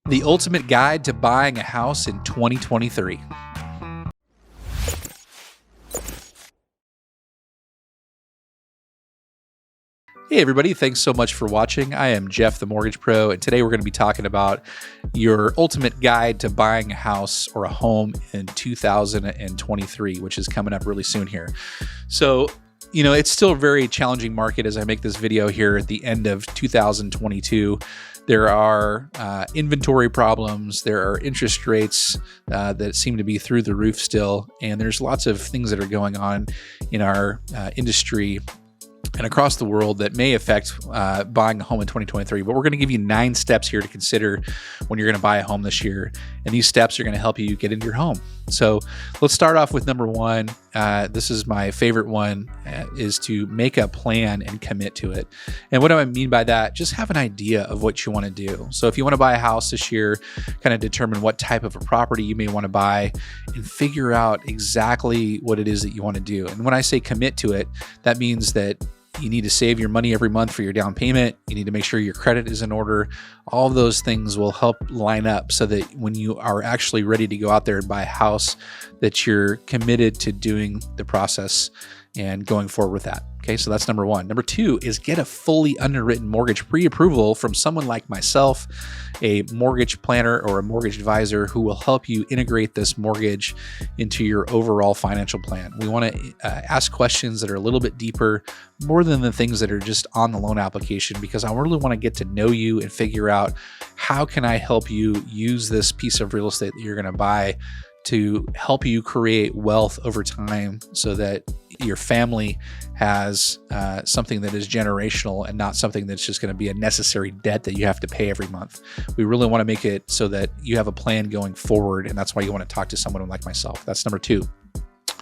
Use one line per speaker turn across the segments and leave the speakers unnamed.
The ultimate guide to buying a house in 2023. Hey everybody, thanks so much for watching. I am Jeff, the Mortgage Pro, and today we're going to be talking about your ultimate guide to buying a house or a home in 2023, which is coming up really soon here. So, it's still a very challenging market as I make this video here at the end of 2022. There are inventory problems, there are interest rates that seem to be through the roof still, and there's lots of things that are going on in our industry and across the world that may affect buying a home in 2023. But we're going to give you 9 steps here to consider when you're going to buy a home this year. And these steps are going to help you get into your home. So let's start off with number 1. This is my favorite one, is to make a plan and commit to it. And what do I mean by that? Just have an idea of what you want to do. So if you want to buy a house this year, kind of determine what type of a property you may want to buy and figure out exactly what it is that you want to do. And when I say commit to it, that means that you need to save your money every month for your down payment. You need to make sure your credit is in order. All of those things will help line up so that when you are actually ready to go out there and buy a house, that you're committed to doing the process and going forward with that. Okay, so that's number 1. Number 2 is get a fully underwritten mortgage pre-approval from someone like myself, a mortgage planner or a mortgage advisor who will help you integrate this mortgage into your overall financial plan. We want to ask questions that are a little bit deeper, more than the things that are just on the loan application, because I really want to get to know you and figure out how can I help you use this piece of real estate that you're going to buy to help you create wealth over time so that your family has something that is generational and not something that's just going to be a necessary debt that you have to pay every month. We really want to make it so that you have a plan going forward, and that's why you want to talk to someone like myself. That's number 2.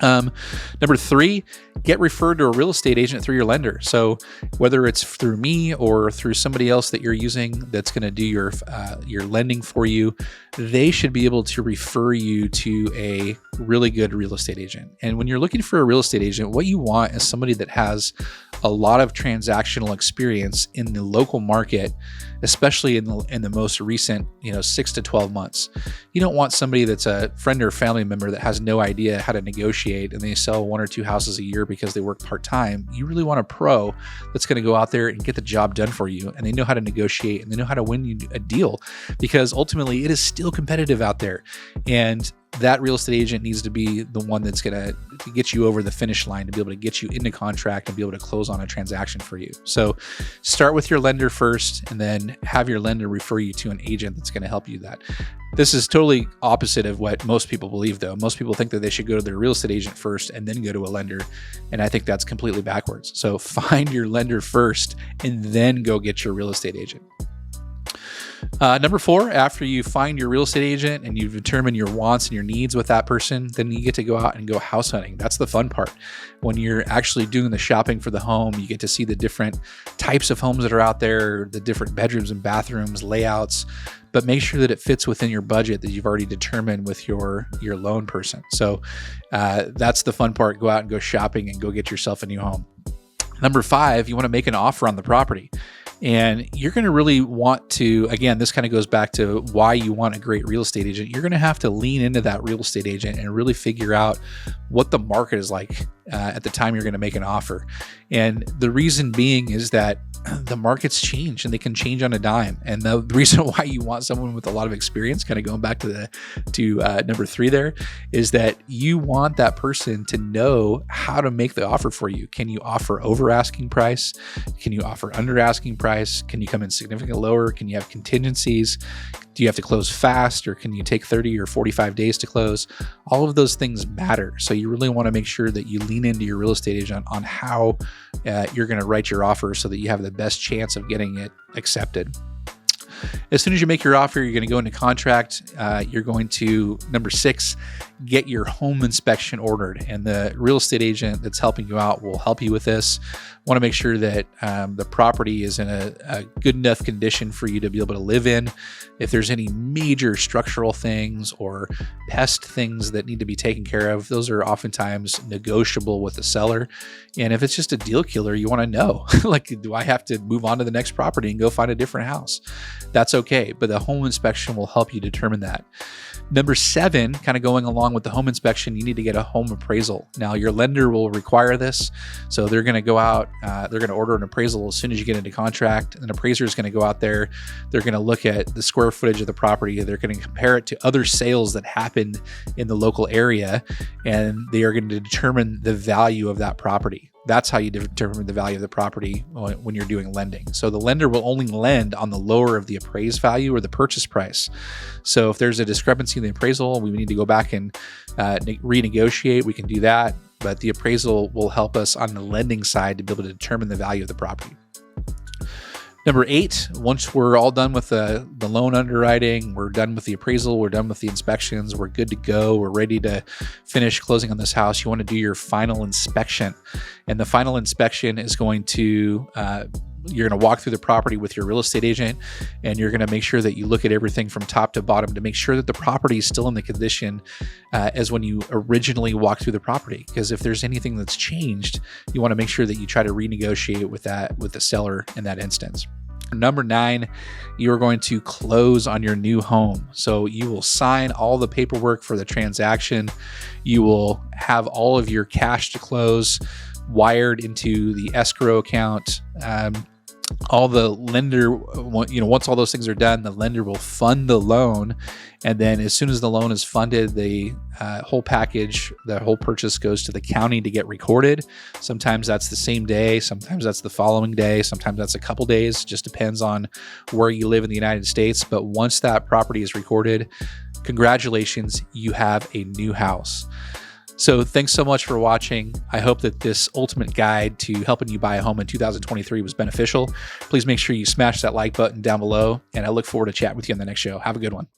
Number 3, get referred to a real estate agent through your lender. So whether it's through me or through somebody else that you're using that's going to do your lending for you, they should be able to refer you to a really good real estate agent. And when you're looking for a real estate agent, what you want is somebody that has a lot of transactional experience in the local market, especially in the most recent 6 to 12 months. You don't want somebody that's a friend or family member that has no idea how to negotiate and they sell 1 or 2 houses a year because they work part-time. You really want a pro that's going to go out there and get the job done for you, and they know how to negotiate and they know how to win you a deal, because ultimately it is still competitive out there. And that real estate agent needs to be the one that's going to get you over the finish line, to be able to get you into contract and be able to close on a transaction for you. So start with your lender first, and then have your lender refer you to an agent that's going to help you that. This is totally opposite of what most people believe, though. Most people think that they should go to their real estate agent first and then go to a lender. And I think that's completely backwards. So find your lender first and then go get your real estate agent. Number 4, after you find your real estate agent and you've determined your wants and your needs with that person, then you get to go out and go house hunting. That's the fun part. When you're actually doing the shopping for the home, you get to see the different types of homes that are out there, the different bedrooms and bathrooms, layouts, but make sure that it fits within your budget that you've already determined with your loan person. So that's the fun part. Go out and go shopping and go get yourself a new home. Number 5, you want to make an offer on the property. And you're going to really want to, again, this kind of goes back to why you want a great real estate agent. You're going to have to lean into that real estate agent and really figure out what the market is like at the time you're going to make an offer. And the reason being is that the markets change and they can change on a dime. And the reason why you want someone with a lot of experience, kind of going back to number 3 there, is that you want that person to know how to make the offer for you. Can you offer over asking price? Can you offer under asking price? Can you come in significantly lower? Can you have contingencies? Do you have to close fast, or can you take 30 or 45 days to close? All of those things matter. So you really want to make sure that you lean into your real estate agent on how you're going to write your offer so that you have the best chance of getting it accepted. As soon as you make your offer, you're going to go into contract. You're going to, number 6, get your home inspection ordered. And the real estate agent that's helping you out will help you with this. Want to make sure that the property is in a good enough condition for you to be able to live in. If there's any major structural things or pest things that need to be taken care of, those are oftentimes negotiable with the seller. And if it's just a deal killer, you want to know, like, do I have to move on to the next property and go find a different house? That's okay, but the home inspection will help you determine that. Number 7, kind of going along with the home inspection, you need to get a home appraisal. Now, your lender will require this. So they're going to go out, they're going to order an appraisal as soon as you get into contract. An appraiser is going to go out there. They're going to look at the square footage of the property. They're going to compare it to other sales that happened in the local area, and they are going to determine the value of that property. That's how you determine the value of the property when you're doing lending. So the lender will only lend on the lower of the appraised value or the purchase price. So if there's a discrepancy in the appraisal, we need to go back and renegotiate. We can do that, but the appraisal will help us on the lending side to be able to determine the value of the property. Number 8, once we're all done with the loan underwriting, we're done with the appraisal, we're done with the inspections, we're good to go, we're ready to finish closing on this house, you want to do your final inspection. And the final inspection is going to, you're going to walk through the property with your real estate agent, and you're going to make sure that you look at everything from top to bottom to make sure that the property is still in the condition as when you originally walked through the property. Because if there's anything that's changed, you want to make sure that you try to renegotiate with the seller in that instance. Number 9, you are going to close on your new home. So you will sign all the paperwork for the transaction. You will have all of your cash to close wired into the escrow account. All the lender, once all those things are done, the lender will fund the loan. And then as soon as the loan is funded, the whole package, the whole purchase goes to the county to get recorded. Sometimes that's the same day. Sometimes that's the following day. Sometimes that's a couple days. Just depends on where you live in the United States. But once that property is recorded, congratulations, you have a new house. So thanks so much for watching. I hope that this ultimate guide to helping you buy a home in 2023 was beneficial. Please make sure you smash that like button down below, and I look forward to chatting with you on the next show. Have a good one.